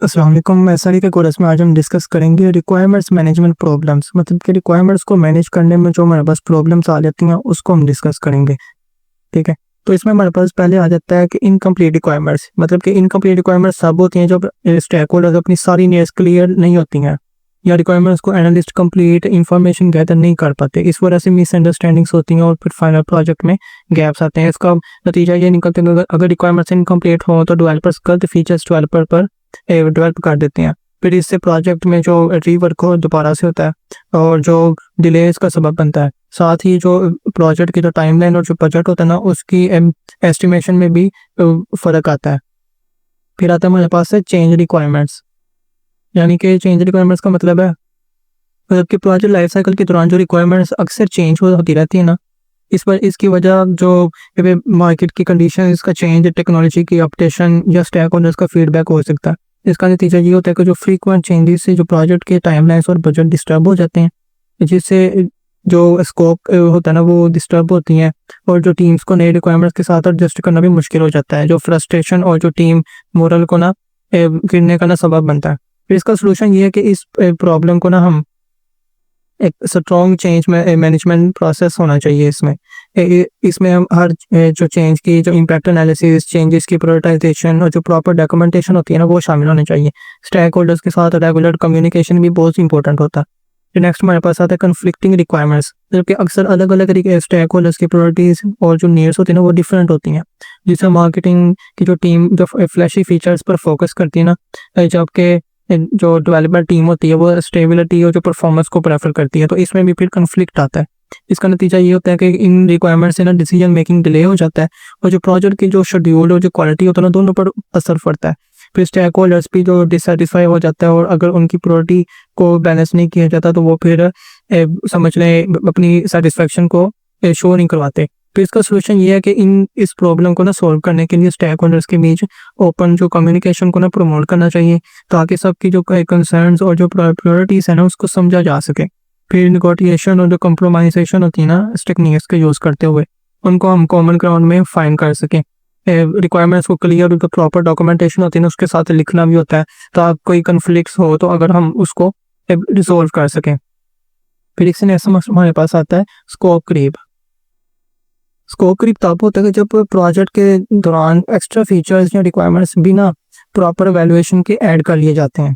अस्सलाम वालेकुम। एसआरई के कोर्स में आज हम डिस्कस करेंगे रिक्वायरमेंट्स मैनेजमेंट प्रॉब्लम्स, मतलब कि रिक्वायरमेंट्स को मैनेज करने में जो हमारे पास प्रॉब्लम्स आ जाती हैं उसको हम डिस्कस करेंगे। ठीक है, तो इसमें हमारे पास पहले आ जाता है कि इनकम्प्लीट रिक्वायरमेंट्स, मतलब कि इनकम्प्लीट रिक्वायरमेंट्स सब होती हैं जब स्टेक होल्डर्स अपनी सारी नीड्स क्लियर नहीं होती हैं या रिक्वायरमेंट्स को एनालिस्ट कंप्लीट इंफॉर्मेशन गैदर नहीं कर पाते। इस वजह से मिसअंडरस्टैंडिंग्स होती हैं और फिर फाइनल प्रोजेक्ट में गैप्स आते हैं। इसका नतीजा ये निकलता है कि अगर रिक्वायरमेंट्स इनकम्प्लीट हो तो डेवलपर्स गलत फीचर्स डेवलपर पर डेवलप कर देते हैं। फिर इससे प्रोजेक्ट में जो रीवर्क हो दोबारा से होता है और जो डिलेज का सबब बनता है। साथ ही जो प्रोजेक्ट की जो टाइमलाइन और जो बजट होता है ना, उसकी एस्टिमेशन में भी फ़र्क आता है। फिर आता है हमारे पास है चेंज रिक्वायरमेंट्स, यानी कि चेंज रिक्वायरमेंट्स का मतलब है कि प्रोजेक्ट लाइफ साइकिल के दौरान जो रिक्वायरमेंट्स अक्सर चेंज होती रहती है ना, इस पर इसकी वजह जो मार्केट की कंडीशन, इसका चेंज, टेक्नोलॉजी की अपडेशन या स्टैक होल्डर्स का फीडबैक हो सकता है। इसका नतीजा ये होता है कि जो फ्रीक्वेंट चेंजेस से जो प्रोजेक्ट के टाइमलाइंस और बजट डिस्टर्ब हो जाते हैं, जिससे जो स्कोप होता है ना वो डिस्टर्ब होती हैं और जो टीम्स को नई रिक्वायरमेंट्स के साथ एडजस्ट करना भी मुश्किल हो जाता है, जो फ्रस्ट्रेशन और जो टीम मोरल को ना गिरने का ना सबब बनता है। फिर इसका सोल्यूशन ये है कि इस प्रॉब्लम को ना हम एक स्ट्रॉन्ग चेंज में मैनेजमेंट प्रोसेस होना चाहिए। इसमें हम हर जो चेंज की जो इम्पैक्ट एनालिसिस, चेंजेस की प्रायोरिटाइजेशन और जो प्रॉपर डॉक्यूमेंटेशन होती है ना वो शामिल होने चाहिए। स्टेक होल्डर्स के साथ रेगुलर कम्युनिकेशन भी बहुत इंपॉर्टेंट होता है। फिर नेक्स्ट हमारे पास आता है कन्फ्लिक्टिंग रिक्वायरमेंट्स, जबकि अक्सर अलग अलग स्टेक होल्डर्स की प्रायोरिटीज और जो नीड्स होती है ना वो डिफरेंट होती हैं। जिससे मार्केटिंग की जो टीम जो फ्लैशी फीचर्स पर फोकस करती है ना, जबकि जो डेवलपर टीम होती है वो स्टेबिलिटी और जो परफॉर्मेंस को प्रेफर करती है। तो इसमें भी फिर कन्फ्लिक्ट आता है। इसका नतीजा ये होता है कि इन रिक्वायरमेंट से ना डिसीजन मेकिंग डिले हो जाता है और जो प्रोजेक्ट की जो शेड्यूल और जो क्वालिटी होता है ना, दोनों पर असर पड़ता है। फिर स्टेक होल्डर्स भी जो डिससेटिस्फाई हो जाता है और अगर उनकी प्रायोरिटी को बैलेंस नहीं किया जाता तो वो फिर समझ लें अपनी सेटिस्फेक्शन को शो नहीं करवाते। तो इसका सोल्यूशन ये है कि इस प्रॉब्लम को ना सॉल्व करने के लिए स्टेक होल्डर्स के बीच ओपन जो कम्युनिकेशन को ना प्रमोट करना चाहिए, ताकि सबकी जो कंसर्न्स और जो प्रायोरिटीज है ना उसको समझा जा सके। फिर निगोटिएशन और जो कंप्रोमाइजेशन होती है ना, इस टेक्निक्स का यूज़ करते हुए उनको हम कॉमन ग्राउंड में फाइंड कर सकें। रिक्वायरमेंट्स को क्लियर और जो प्रॉपर डॉक्यूमेंटेशन होती है ना उसके साथ लिखना भी होता है, ताकि कोई कन्फ्लिक्ट हो तो अगर हम उसको रिजोल्व कर सकें। फिर इससे नेक्स्ट हमारे पास आता है स्कोप क्रीप। स्कोप क्रीप तब होता है कि जब प्रोजेक्ट के दौरान एक्स्ट्रा फीचर्स या रिक्वायरमेंट्स भी ना प्रॉपर एवेल्युएशन के ऐड कर लिए जाते हैं।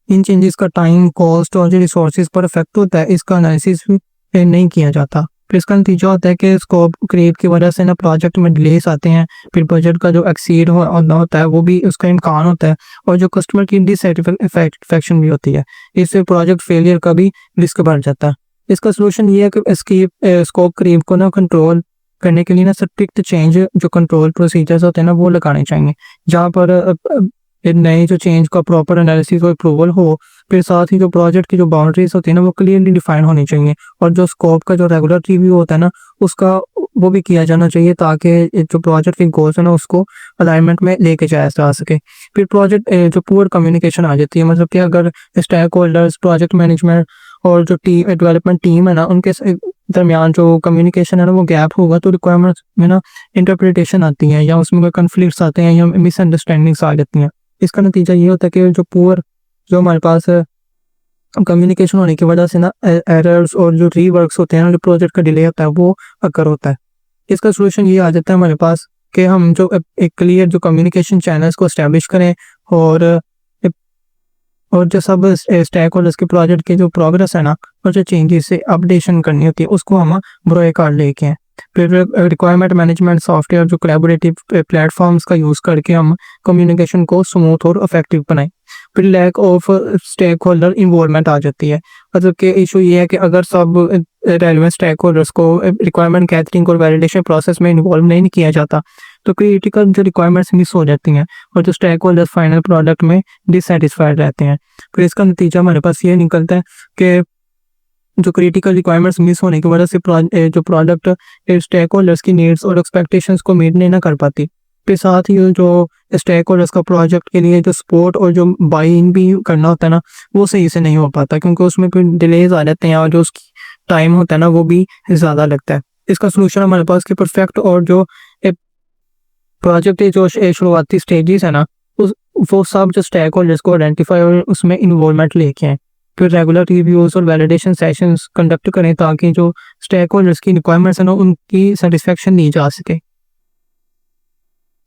इन चेंजेस का टाइम, कॉस्ट और जो रिसोर्सेज पर इफेक्ट होता है, इसका एनालिसिस भी नहीं किया जाता। फिर इसका नतीजा होता है कि स्कोप क्रीप की वजह से ना प्रोजेक्ट में डिलेस आते हैं। फिर बजट का जो एक्सीड होना होता है वो भी उसका इम्कान होता है और जो कस्टमर की डिससेटिस्फैक्शन भी होती है। इससे प्रोजेक्ट फेलियर का भी रिस्क बढ़ जाता है। इसका सोल्यूशन ये है कि इसकी स्कोप क्रीप को ना कंट्रोल करने के लिए ना स्ट्रिक्ट चेंज जो कंट्रोल प्रोसीजर्स होते हैं ना वो लगाने चाहिए, जहाँ पर नए जो चेंज का प्रॉपर एनालिसिस और अप्रूवल हो। फिर साथ ही जो प्रोजेक्ट की जो बाउंड्रीज होती है ना वो क्लियरली डिफाइन होनी चाहिए और जो स्कोप का जो रेगुलर रिव्यू होता है ना उसका वो भी किया जाना चाहिए, ताकि जो प्रोजेक्ट के गोल्स है ना उसको अलाइनमेंट में लेके जाया जा सके। फिर प्रोजेक्ट जो पुअर कम्युनिकेशन आ जाती है, मतलब कि अगर स्टेक होल्डर्स, प्रोजेक्ट मैनेजमेंट और जो डेवलपमेंट टीम है ना उनके दरमियान जो कम्युनिकेशन है ना वो गैप होगा तो रिक्वायरमेंट्स में ना इंटरप्रिटेशन आती है या उसमें कोई कन्फ्लिक्ट्स आते हैं या मिसअंडरस्टैंडिंग्स आ जाती हैं। इसका नतीजा ये होता है कि जो हमारे पास कम्युनिकेशन होने की वजह से ना एरर्स और जो रीवर्क्स होते हैं ना, जो प्रोजेक्ट का डिले होता है वो अकर होता है। इसका सोल्यूशन ये आ जाता है हमारे पास कि हम जो एक क्लियर जो कम्युनिकेशन चैनल्स को एस्टेब्लिश करें और जो सब स्टेक होल्डर्स के प्रोजेक्ट के जो प्रोग्रेस है ना और जो चेंजेस से अपडेशन करनी होती है उसको हम ब्रोए कार्ड लेके हैं। फिर रिक्वायरमेंट मैनेजमेंट सॉफ्टवेयर जो कोलैबोरेटिव प्लेटफॉर्म्स का यूज़ करके हम कम्युनिकेशन को स्मूथ और इफेक्टिव बनाएं। फिर lack of stakeholder involvement आ जाती है, मतलब कि इशू ये है कि अगर सब रेलेवेंट स्टेक होल्डर्स को रिक्वायरमेंट गैदरिंग और वैलिडेशन प्रोसेस में इन्वॉल्व नहीं किया जाता तो क्रिटिकल जो रिक्वायरमेंट्स मिस हो जाती हैं और जो स्टेक होल्डर्स फाइनल प्रोडक्ट में डिससेटिस्फाइड रहते हैं। फिर इसका नतीजा हमारे पास ये निकलता है कि जो क्रिटिकल रिक्वायरमेंट्स मिस होने की वजह से जो प्रोडक्ट स्टेक होल्डर्स की नीड्स और एक्सपेक्टेशंस को मीट नहीं ना कर पाती। फिर साथ ही जो स्टेक होल्डर्स का प्रोजेक्ट के लिए जो सपोर्ट और जो बाई इन भी करना होता है ना वो सही से नहीं हो पाता, क्योंकि उसमें फिर डिलेज आ जाते हैं और जो उसकी टाइम होता है ना वो भी ज़्यादा लगता है। इसका सोल्यूशन हमारे पास कि परफेक्ट और जो प्रोजेक्ट के जो शुरुआती स्टेजेस है ना वो सब जो स्टेक होल्डर्स को आइडेंटिफाई और उसमें इन्वॉल्वमेंट लेके आए, फिर रेगुलर रिव्यूज और वैलिडेशन सेशंस कंडक्ट करें ताकि जो स्टेक होल्डर्स की रिक्वायरमेंट्स है ना उनकी सेटिस्फेक्शन दी जा सके।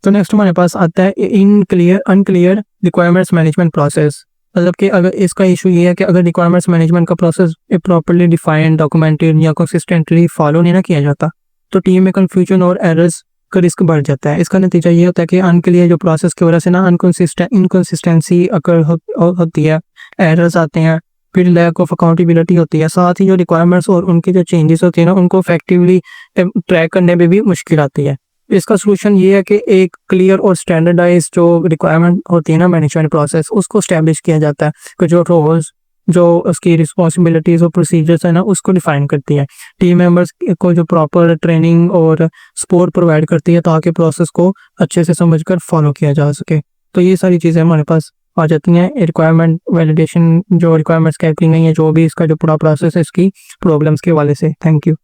तो नेक्स्ट हमारे पास आता है अनक्लियर रिक्वायरमेंट्स मैनेजमेंट प्रोसेस। मतलब कि अगर इसका इशू ये है कि अगर रिक्वायरमेंट्स मैनेजमेंट का प्रोसेस प्रॉपर्ली डिफाइंड, डॉक्यूमेंटेड या कंसिस्टेंटली फॉलो नहीं ना किया जाता तो टीम में कन्फ्यूजन और एरर्स का रिस्क बढ़ जाता है। इसका नतीजा ये होता है कि अनक्लियर जो प्रोसेस की वजह से ना इनकन्सिस्टेंसी अकर होती है, एरर्स आते हैं, फिर लैक ऑफ अकाउंटेबिलिटी होती है। साथ ही जो रिक्वायरमेंट्स और उनकी जो चेंजेस होती है ना उनको इफेक्टिवली ट्रैक करने में भी मुश्किल आती है। इसका सलूशन ये है कि एक क्लियर और स्टैंडर्डाइज जो रिक्वायरमेंट होती है ना मैनेजमेंट प्रोसेस उसको स्टैब्लिश किया जाता है कि जो रोल्स, जो उसकी रिस्पॉन्सिबिलिटीज़ और प्रोसीजर्स है ना उसको डिफाइन करती है। टीम मेंबर्स को जो प्रॉपर ट्रेनिंग और सपोर्ट प्रोवाइड करती है ताकि प्रोसेस को अच्छे से समझकर फॉलो किया जा सके। तो ये सारी चीज़ें हमारे पास आ जाती हैं। रिक्वायरमेंट वैलिडेशन, जो रिक्वायरमेंट्स कैपिंग नहीं है, जो भी इसका जो पूरा प्रोसेस है इसकी प्रॉब्लम्स के हवाले से। Thank you.